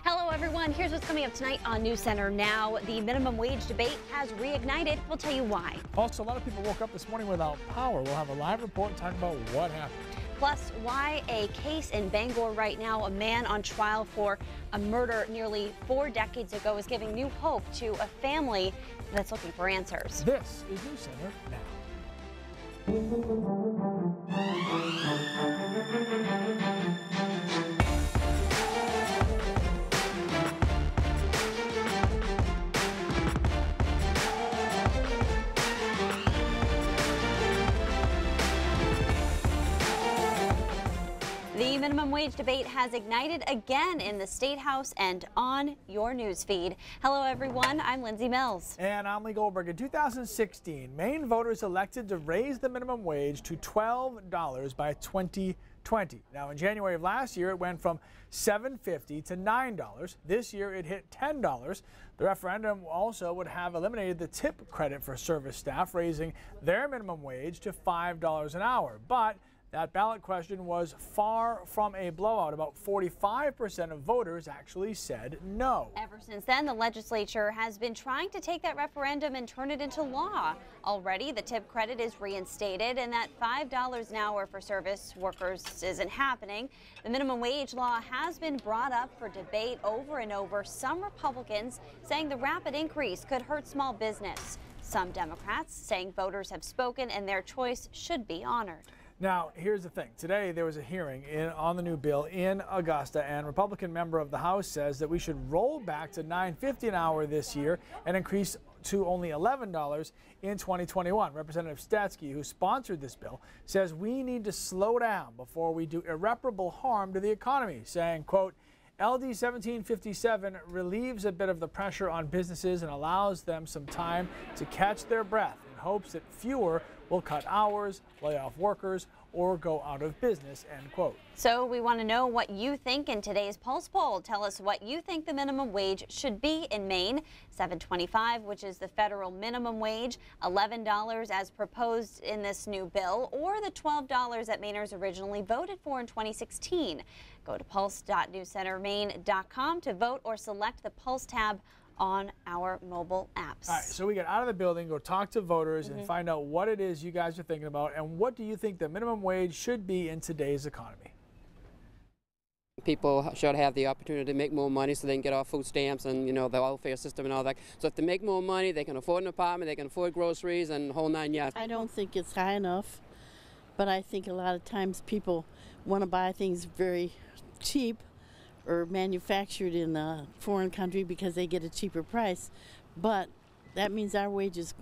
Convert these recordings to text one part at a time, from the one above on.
Hello, everyone. Here's what's coming up tonight on News Center Now. The minimum wage debate has reignited. We'll tell you why. Also, a lot of people woke up this morning without power. We'll have a live report talking about what happened. Plus, why a case in Bangor right now, a man on trial for a murder nearly 4 decades ago, is giving new hope to a family that's looking for answers. This is News Center Now. The minimum wage debate has ignited again in the State House and on your news feed. Hello, everyone. I'm Lindsay Mills. And I'm Lee Goldberg. In 2016, Maine voters elected to raise the minimum wage to $12 by 2020. Now, in January of last year, it went from $7.50 to $9. This year, it hit $10. The referendum also would have eliminated the tip credit for service staff, raising their minimum wage to $5 an hour. But that ballot question was far from a blowout. About 45% of voters actually said no. Ever since then, the legislature has been trying to take that referendum and turn it into law. Already, the tip credit is reinstated, and that $5 an hour for service workers isn't happening. The minimum wage law has been brought up for debate over and over. Some Republicans saying the rapid increase could hurt small business. Some Democrats saying voters have spoken and their choice should be honored. Now, here's the thing. Today, there was a hearing on the new bill in Augusta, and Republican member of the House says that we should roll back to $9.50 an hour this year and increase to only $11 in 2021. Representative Stetsky, who sponsored this bill, says we need to slow down before we do irreparable harm to the economy, saying, quote, LD 1757 relieves a bit of the pressure on businesses and allows them some time to catch their breath in hopes that fewer will cut hours, lay off workers, or go out of business, end quote. So we want to know what you think in today's Pulse poll. Tell us what you think the minimum wage should be in Maine. $7.25, which is the federal minimum wage, $11 as proposed in this new bill, or the $12 that Mainers originally voted for in 2016. Go to pulse.newscentermaine.com to vote or select the Pulse tab on our mobile apps. All right, so we get out of the building, go talk to voters and find out what it is you guys are thinking about, and what do you think the minimum wage should be in today's economy? People should have the opportunity to make more money so they can get off food stamps and, you know, the welfare system and all that. So if they make more money, they can afford an apartment, they can afford groceries and the whole 9 yards. I don't think it's high enough, but I think a lot of times people want to buy things very cheap or manufactured in a foreign country because they get a cheaper price, but that means our wages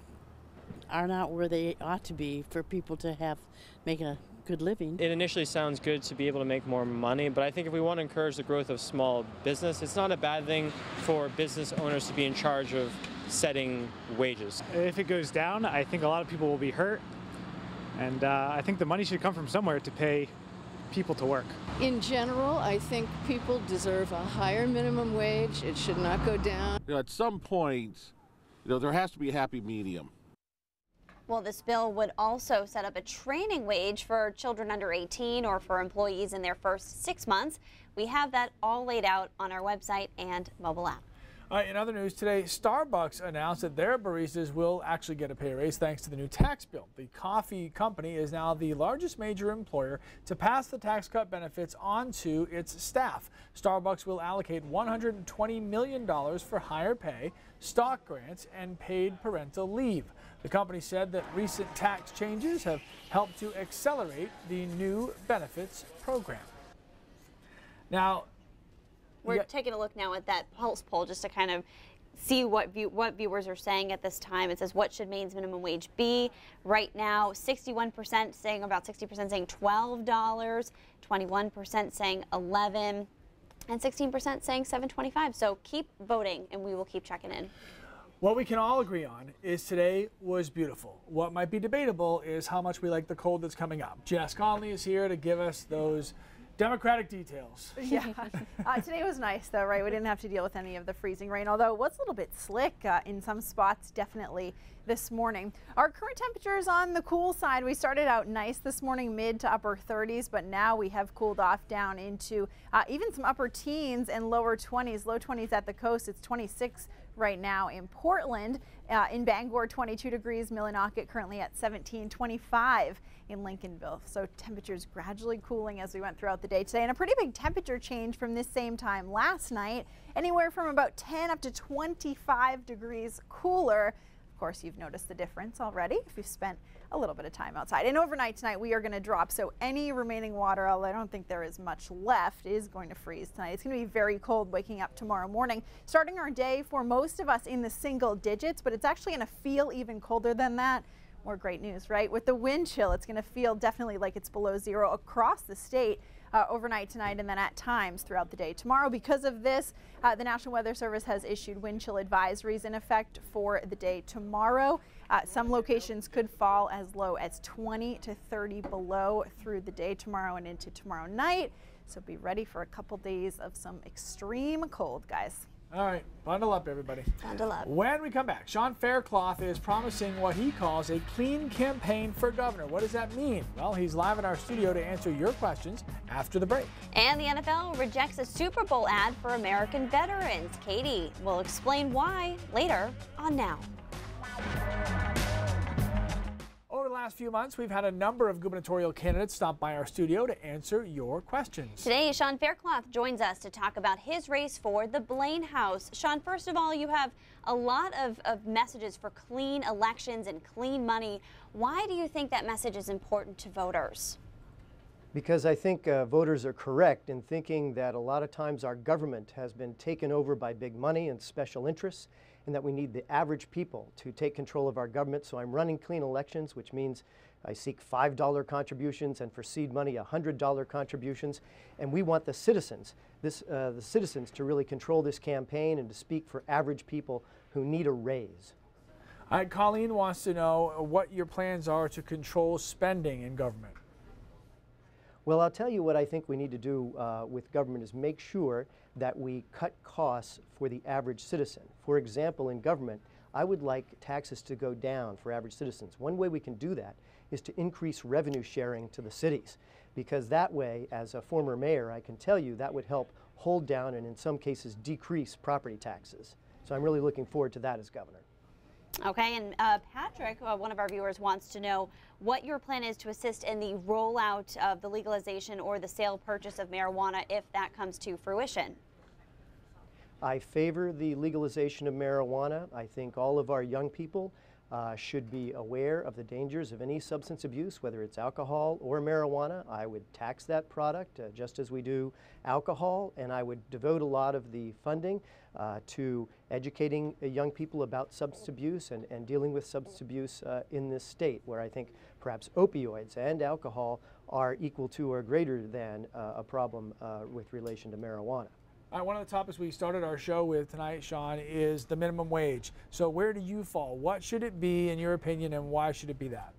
are not where they ought to be for people to make a good living. It initially sounds good to be able to make more money, but I think if we want to encourage the growth of small business, it's not a bad thing for business owners to be in charge of setting wages. If it goes down, I think a lot of people will be hurt, and I think the money should come from somewhere to pay people to work. In general, I think people deserve a higher minimum wage. It should not go down. You know, at some point, there has to be a happy medium. Well, this bill would also set up a training wage for children under 18 or for employees in their first 6 months. We have that all laid out on our website and mobile app. In other news today, Starbucks announced that their baristas will actually get a pay raise thanks to the new tax bill. The coffee company is now the largest major employer to pass the tax cut benefits on to its staff. Starbucks will allocate $120 million for higher pay, stock grants, and paid parental leave. The company said that recent tax changes have helped to accelerate the new benefits program. Now, we're taking a look now at that Pulse poll just to kind of see what viewers are saying at this time. It says, what should Maine's minimum wage be? Right now, 61% saying, about 60% saying $12, 21% saying $11, and 16% saying $7.25. So keep voting, and we will keep checking in. What we can all agree on is today was beautiful. What might be debatable is how much we like the cold that's coming up. Jess Conley is here to give us those Democratic details. Yeah. Today was nice, though, right? We didn't have to deal with any of the freezing rain, although it was a little bit slick in some spots, definitely this morning. Our current temperatures on the cool side. We started out nice this morning, mid to upper 30s, but now we have cooled off down into even some upper teens and lower 20s, low 20s at the coast. It's 26 right now in Portland. In Bangor, 22 degrees. Millinocket currently at 17, 25 in Lincolnville. So temperatures gradually cooling as we went throughout the day today, and a pretty big temperature change from this same time last night, anywhere from about 10 up to 25 degrees cooler. Of course, you've noticed the difference already if you've spent a little bit of time outside. And overnight tonight, we are going to drop, so any remaining water, although I don't think there is much left, is going to freeze tonight. It's going to be very cold waking up tomorrow morning, starting our day for most of us in the single digits, but it's actually going to feel even colder than that. More great news, right? With the wind chill, it's going to feel definitely like it's below zero across the state overnight tonight and then at times throughout the day tomorrow. Because of this, the National Weather Service has issued wind chill advisories in effect for the day tomorrow. Some locations could fall as low as 20 to 30 below through the day tomorrow and into tomorrow night. So be ready for a couple days of some extreme cold, guys. All right, bundle up, everybody. Bundle up. When we come back, Sean Faircloth is promising what he calls a clean campaign for governor. What does that mean? Well, he's live in our studio to answer your questions after the break. And the NFL rejects a Super Bowl ad for American veterans. Katie will explain why later on Now. Over the last few months, we've had a number of gubernatorial candidates stop by our studio to answer your questions. Today, Sean Faircloth joins us to talk about his race for the Blaine House. Sean, first of all, you have a lot of messages for clean elections and clean money. Why do you think that message is important to voters? Because I think voters are correct in thinking that a lot of times our government has been taken over by big money and special interests, and that we need the average people to take control of our government. So I'm running clean elections, which means I seek $5 contributions and for seed money $100 contributions. And we want the citizens, the citizens to really control this campaign and to speak for average people who need a raise. All right, Colleen wants to know what your plans are to control spending in government. Well, I'll tell you what I think we need to do with government is make sure that we cut costs for the average citizen. For example, in government, I would like taxes to go down for average citizens. One way we can do that is to increase revenue sharing to the cities, because that way, as a former mayor, I can tell you that would help hold down and in some cases decrease property taxes. So I'm really looking forward to that as governor. Okay, and Patrick, one of our viewers, wants to know what your plan is to assist in the rollout of the legalization or the sale purchase of marijuana if that comes to fruition. I favor the legalization of marijuana. I think all of our young people should be aware of the dangers of any substance abuse, whether it's alcohol or marijuana. I would tax that product just as we do alcohol, and I would devote a lot of the funding to educating young people about substance abuse and dealing with substance abuse in this state, where I think perhaps opioids and alcohol are equal to or greater than a problem with relation to marijuana. One of the topics we started our show with tonight, Sean, is the minimum wage. So where do you fall? What should it be in your opinion, and why should it be that?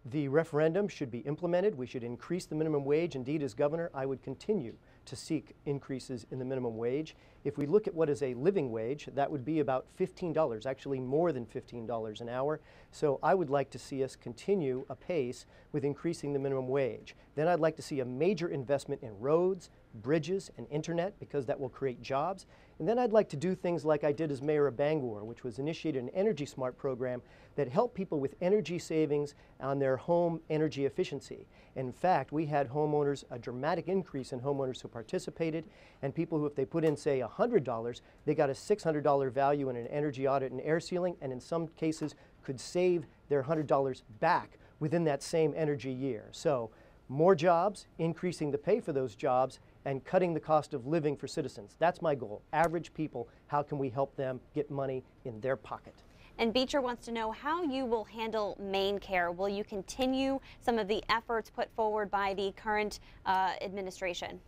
The referendum should be implemented. We should increase the minimum wage. Indeed, as governor, I would continue to seek increases in the minimum wage. If we look at what is a living wage, that would be about $15, actually more than $15 an hour. So I would like to see us continue apace with increasing the minimum wage. Then I'd like to see a major investment in roads, bridges, and internet, because that will create jobs. And then I'd like to do things like I did as mayor of Bangor, which was initiated an Energy Smart program that helped people with energy savings on their home energy efficiency. In fact, we had homeowners, a dramatic increase in homeowners who participated, and people who, if they put in, say, $100, they got a $600 value in an energy audit and air sealing, and in some cases could save their $100 back within that same energy year. So more jobs, increasing the pay for those jobs, and cutting the cost of living for citizens. That's my goal. Average people, how can we help them get money in their pocket? And Beecher wants to know how you will handle MaineCare. Will you continue some of the efforts put forward by the current administration?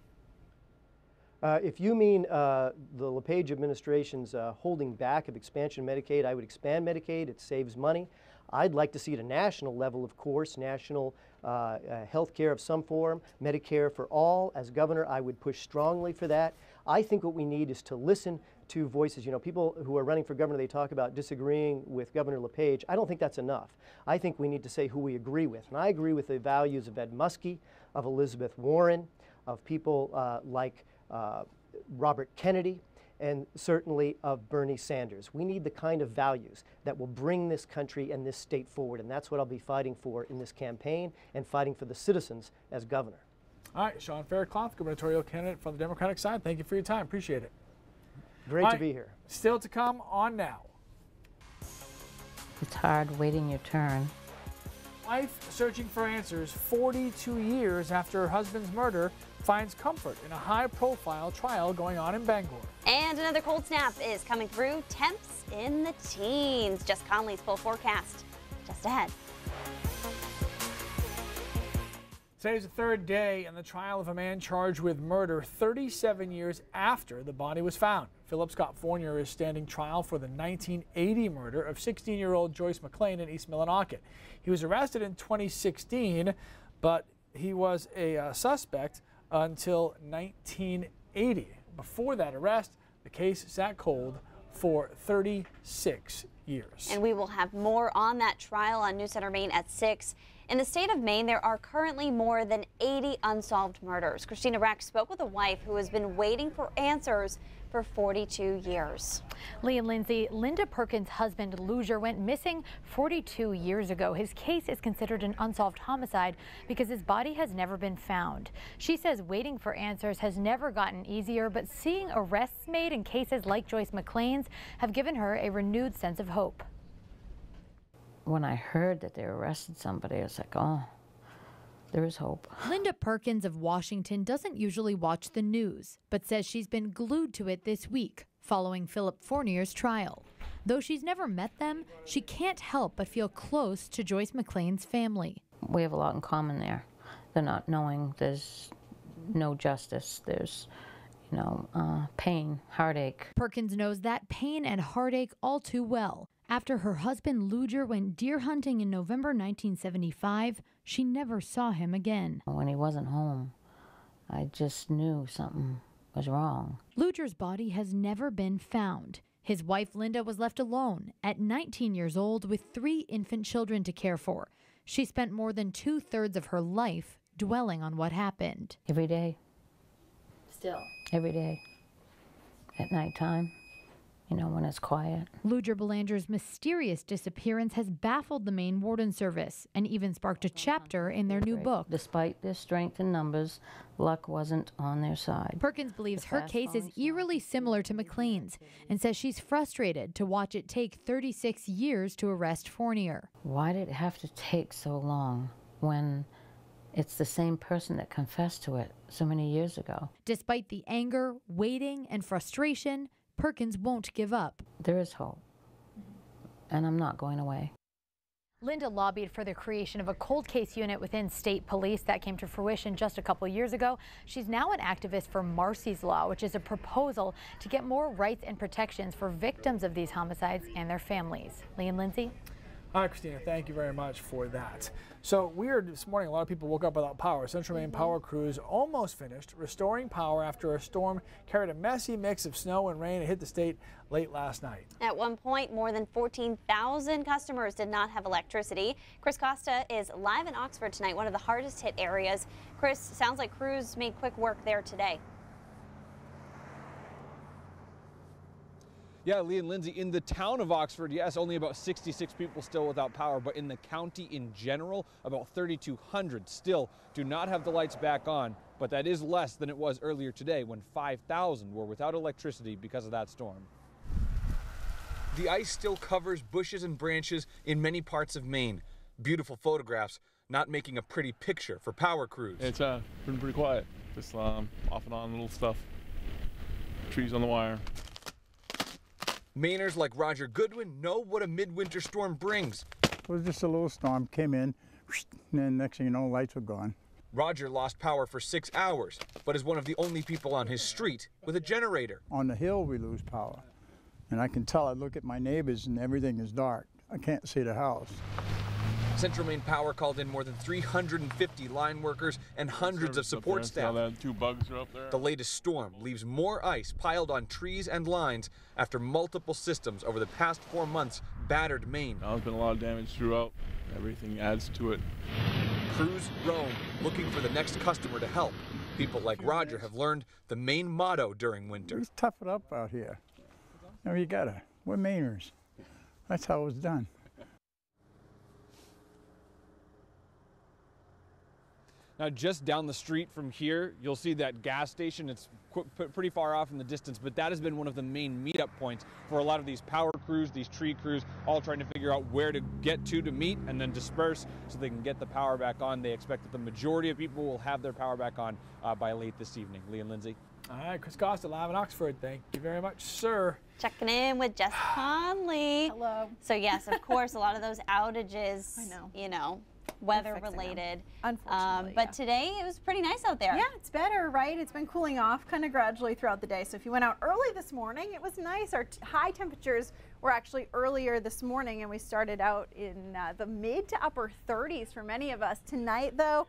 If you mean the LePage administration's holding back of expansion of Medicaid, I would expand Medicaid. It saves money. I'd like to see at a national level, of course, national health care of some form, Medicare for all. As governor, I would push strongly for that. I think what we need is to listen to voices. You know, people who are running for governor, they talk about disagreeing with Governor LePage. I don't think that's enough. I think we need to say who we agree with. And I agree with the values of Ed Muskie, of Elizabeth Warren, of people like Robert Kennedy, and certainly of Bernie Sanders. We need the kind of values that will bring this country and this state forward, and that's what I'll be fighting for in this campaign and fighting for the citizens as governor. All right, Sean Faircloth, gubernatorial candidate from the Democratic side. Thank you for your time. Appreciate it. Great to be here. Still to come on Now. It's hard waiting your turn. Wife searching for answers 42 years after her husband's murder finds comfort in a high-profile trial going on in Bangor. And another cold snap is coming through. Temps in the teens. Jess Conley's full forecast just ahead. Today is the third day in the trial of a man charged with murder 37 years after the body was found. Philip Scott Fournier is standing trial for the 1980 murder of 16-year-old Joyce McLean in East Millinocket. He was arrested in 2016, but he was a suspect until 1980. Before that arrest, the case sat cold for 36 years. And we will have more on that trial on News Center Maine at 6. In the state of Maine, there are currently more than 80 unsolved murders. Christina Rex spoke with a wife who has been waiting for answers for 42 years. Lee and Lindsay, Linda Perkins' husband, Luger, went missing 42 years ago. His case is considered an unsolved homicide because his body has never been found. She says waiting for answers has never gotten easier, but seeing arrests made in cases like Joyce McLean's have given her a renewed sense of hope. When I heard that they arrested somebody, I was like, oh, there is hope. Linda Perkins of Washington doesn't usually watch the news, but says she's been glued to it this week following Philip Fournier's trial. Though she's never met them, she can't help but feel close to Joyce McLean's family. We have a lot in common there. They're not knowing there's no justice. There's, pain, heartache. Perkins knows that pain and heartache all too well. After her husband Luger went deer hunting in November 1975, she never saw him again. When he wasn't home, I just knew something was wrong. Luger's body has never been found. His wife Linda was left alone at 19 years old with 3 infant children to care for. She spent more than 2/3 of her life dwelling on what happened. Every day. Still. Every day. At nighttime. When it's quiet. Luger Belanger's mysterious disappearance has baffled the Maine Warden Service and even sparked a chapter in their new book. Despite their strength in numbers, luck wasn't on their side. Perkins believes her case is eerily similar to McLean's and says she's frustrated to watch it take 36 years to arrest Fournier. Why did it have to take so long when it's the same person that confessed to it so many years ago? Despite the anger, waiting, and frustration, Perkins won't give up. There is hope, and I'm not going away. Linda lobbied for the creation of a cold case unit within state police. That came to fruition just a couple years ago. She's now an activist for Marsy's Law, which is a proposal to get more rights and protections for victims of these homicides and their families. Lee and Lindsay. All right, Christina, thank you very much for that. So weird this morning, a lot of people woke up without power. Central Maine power crews almost finished restoring power after a storm carried a messy mix of snow and rain. It hit the state late last night. At one point, more than 14,000 customers did not have electricity. Chris Costa is live in Oxford tonight, one of the hardest hit areas. Chris, sounds like crews made quick work there today. Yeah, Lee and Lindsay, in the town of Oxford, yes, only about 66 people still without power, but in the county in general, about 3,200 still do not have the lights back on, but that is less than it was earlier today when 5,000 were without electricity because of that storm. The ice still covers bushes and branches in many parts of Maine. Beautiful photographs, not making a pretty picture for power crews. It's been pretty quiet, just off and on little stuff, trees on the wire. Mainers like Roger Goodwin know what a midwinter storm brings. It was just a little storm, came in, and then next thing you know, lights were gone. Roger lost power for 6 hours, but is one of the only people on his street with a generator. On the hill, we lose power. And I can tell, I look at my neighbors and everything is dark. I can't see the house. Central Maine Power called in more than 350 line workers and hundreds of support staff. Two bugs are up there. The latest storm leaves more ice piled on trees and lines after multiple systems over the past 4 months battered Maine. There's been a lot of damage throughout. Everything adds to it. Crews roam, looking for the next customer to help. People like Roger have learned the Maine motto during winter. We tough it up out here. No, you gotta. We're Mainers. That's how it was done. Now, just down the street from here, you'll see that gas station. It's pretty far off in the distance, but that has been one of the main meetup points for a lot of these power crews, these tree crews, all trying to figure out where to get to meet and then disperse so they can get the power back on. They expect that the majority of people will have their power back on by late this evening. Lee and Lindsay. All right, Chris Costa, live in Oxford. Thank you very much, sir. Checking in with Jess Conley. Hello. So yes, of course, a lot of those outages, you know, weather related. Unfortunately, but today it was pretty nice out there. Yeah, it's better, right? It's been cooling off kind of gradually throughout the day. So if you went out early this morning, it was nice. Our high temperatures were actually earlier this morning, and we started out in the mid to upper 30s for many of us. Tonight, though,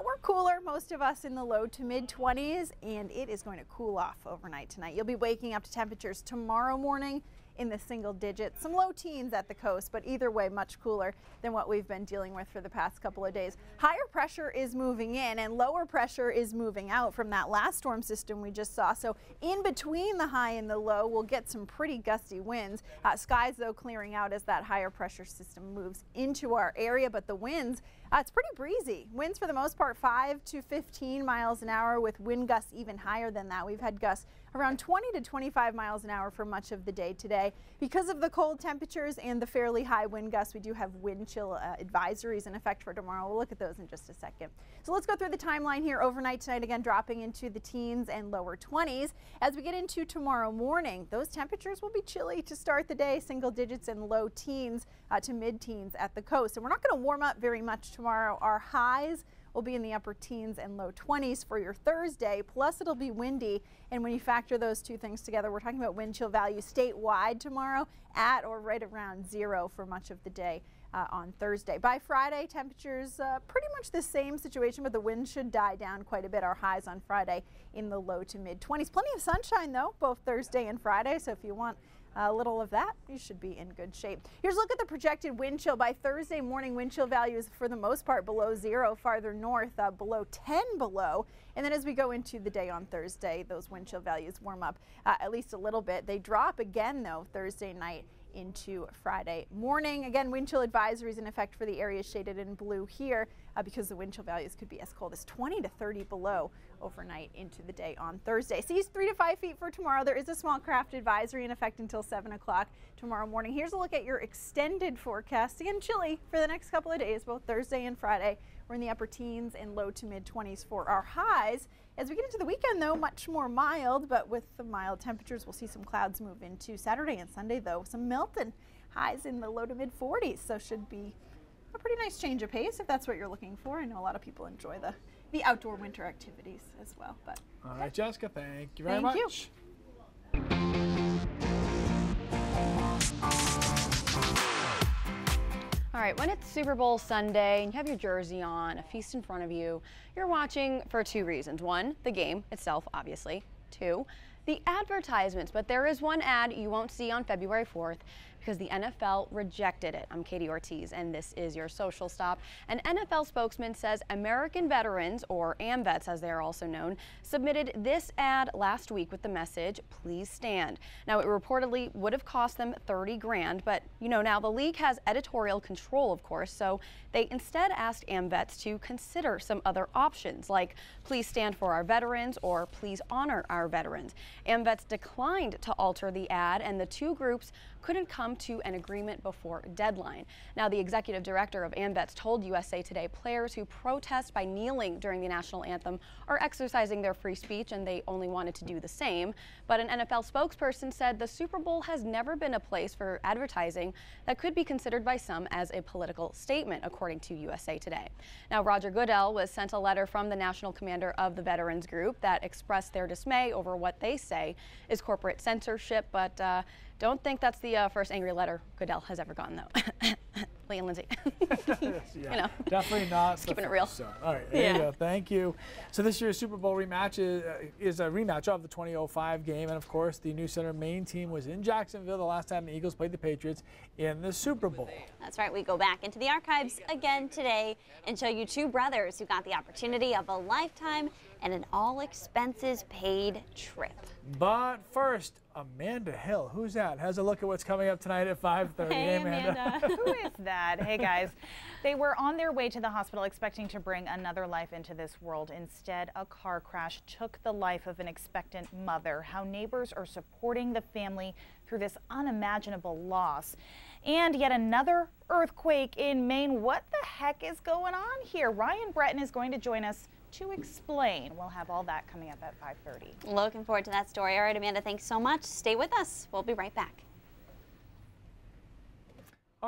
we're cooler, most of us in the low to mid 20s, and it is going to cool off overnight tonight. You'll be waking up to temperatures tomorrow morning in the single digits, some low teens at the coast, but either way much cooler than what we've been dealing with for the past couple of days. Higher pressure is moving in and lower pressure is moving out from that last storm system we just saw. So in between the high and the low, we'll get some pretty gusty winds. Skies though clearing out as that higher pressure system moves into our area, but the winds, it's pretty breezy. Winds for the most part 5 to 15 miles an hour with wind gusts even higher than that. We've had gusts around 20 to 25 miles an hour for much of the day today. Because of the cold temperatures and the fairly high wind gusts, we do have wind chill advisories in effect for tomorrow. We'll look at those in just a second. So let's go through the timeline here. Overnight tonight, again, dropping into the teens and lower 20s. As we get into tomorrow morning, those temperatures will be chilly to start the day, single digits and low teens to mid-teens at the coast. And we're not going to warm up very much tomorrow. Our highs will be in the upper teens and low 20s for your Thursday, plus it'll be windy. And when you factor those two things together, we're talking about wind chill values statewide tomorrow at or right around 0 for much of the day on Thursday. By Friday, temperatures pretty much the same situation, but the wind should die down quite a bit. Our highs on Friday in the low to mid 20s. Plenty of sunshine though, both Thursday and Friday. So if you want a little of that, you should be in good shape. Here's a look at the projected wind chill. By Thursday morning, wind chill values for the most part below 0, farther north below 10 below. And then as we go into the day on Thursday, those wind chill values warm up at least a little bit. They drop again though Thursday night into Friday morning. Again, wind chill advisories in effect for the areas shaded in blue here because the wind chill values could be as cold as 20 to 30 below overnight into the day on Thursday. Seas 3 to 5 feet for tomorrow. There is a small craft advisory in effect until 7 o'clock tomorrow morning. Here's a look at your extended forecast. Again, chilly for the next couple of days, both Thursday and Friday. We're in the upper teens and low to mid 20s for our highs. As we get into the weekend though, much more mild, but with the mild temperatures, we'll see some clouds move into Saturday and Sunday though. Some Milton highs in the low to mid 40s, so should be a pretty nice change of pace if that's what you're looking for. I know a lot of people enjoy the outdoor winter activities as well. But all right, Jessica, thank you very much. Thank you. All right, when it's Super Bowl Sunday and you have your jersey on, a feast in front of you, you're watching for two reasons. One, the game itself, obviously. Two, the advertisements. But there is one ad you won't see on February 4th because the NFL rejected it. I'm Katie Ortiz, and this is your Social Stop. An NFL spokesman says American veterans, or AMVETS as they are also known, submitted this ad last week with the message, "Please stand." Now, it reportedly would have cost them $30 grand, but you know, now the league has editorial control, of course, so they instead asked AMVETS to consider some other options, like "Please stand for our veterans" or "Please honor our veterans." AMVETS declined to alter the ad, and the two groups couldn't come to an agreement before deadline. Now, the executive director of AMVETS told USA Today players who protest by kneeling during the national anthem are exercising their free speech and they only wanted to do the same. But an NFL spokesperson said the Super Bowl has never been a place for advertising that could be considered by some as a political statement, according to USA Today. Now, Roger Goodell was sent a letter from the national commander of the Veterans Group that expressed their dismay over what they say is corporate censorship, but Don't think that's the first angry letter Goodell has ever gotten, though. Lee and Lindsay. Yeah, you know, definitely not. just keeping it real. So, all right, there you go. Thank you. So this year's Super Bowl rematch is a rematch of the 2005 game, and of course, the New Center Maine team was in Jacksonville the last time the Eagles played the Patriots in the Super Bowl. That's right. We go back into the archives again today and show you two brothers who got the opportunity of a lifetime and an all-expenses-paid trip. But first, Amanda Hill, who's that? Has a look at what's coming up tonight at 5:30. Hey, Amanda. Who is that? Hey, guys. They were on their way to the hospital expecting to bring another life into this world. Instead, a car crash took the life of an expectant mother. How neighbors are supporting the family through this unimaginable loss. And yet another earthquake in Maine. What the heck is going on here? Ryan Breton is going to join us to explain. We'll have all that coming up at 5:30. Looking forward to that story. All right, Amanda, thanks so much. Stay with us. We'll be right back.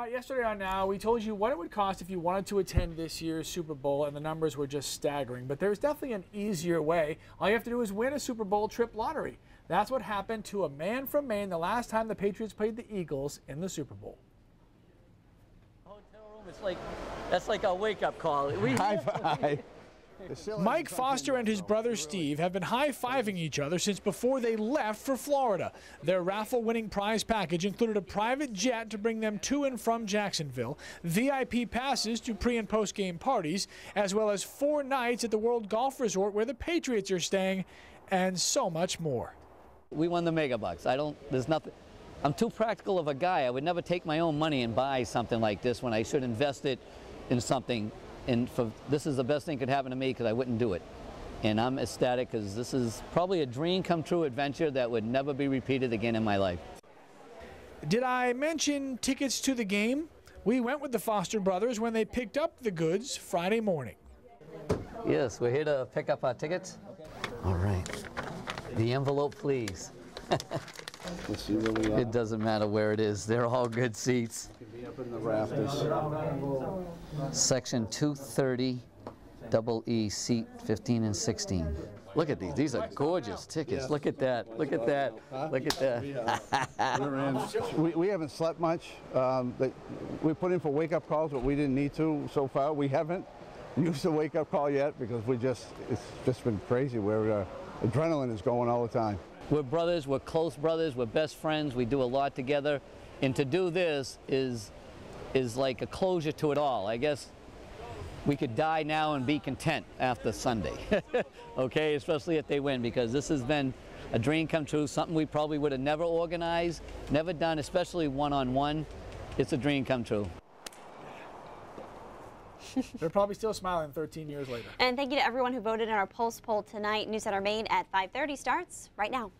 Yesterday on Now, we told you what it would cost if you wanted to attend this year's Super Bowl, and the numbers were just staggering. But there's definitely an easier way. All you have to do is win a Super Bowl trip lottery. That's what happened to a man from Maine the last time the Patriots played the Eagles in the Super Bowl. Hotel room, that's like a wake-up call. High five. Mike Foster and his brother Steve have been high-fiving each other since before they left for Florida. Their raffle-winning prize package included a private jet to bring them to and from Jacksonville, VIP passes to pre- and post-game parties, as well as 4 nights at the World Golf Resort where the Patriots are staying, and so much more. We won the mega bucks. There's nothing. I'm too practical of a guy. I would never take my own money and buy something like this when I should invest it in something. And this is the best thing that could happen to me because I wouldn't do it. And I'm ecstatic because this is probably a dream come true adventure that would never be repeated again in my life. Did I mention tickets to the game? We went with the Foster brothers when they picked up the goods Friday morning. Yes, we're here to pick up our tickets. All right. The envelope, please. Let's see where we are. It doesn't matter where it is. They're all good seats. Could be up in the rafters. Section 230, double E, seat 15 and 16. Look at these. These are gorgeous tickets. Look at that. Look at that. Look at that. We haven't slept much. We put in for wake-up calls, but we didn't need to so far. We haven't used a wake-up call yet because it's just been crazy. Where adrenaline is going all the time. We're brothers. We're close brothers. We're best friends. We do a lot together. And to do this is like a closure to it all. I guess we could die now and be content after Sunday. Okay, especially if they win, because this has been a dream come true, something we probably would have never organized, never done, especially one-on-one. It's a dream come true. They're probably still smiling 13 years later. And thank you to everyone who voted in our Pulse poll tonight. News Center Maine at 5:30 starts right now.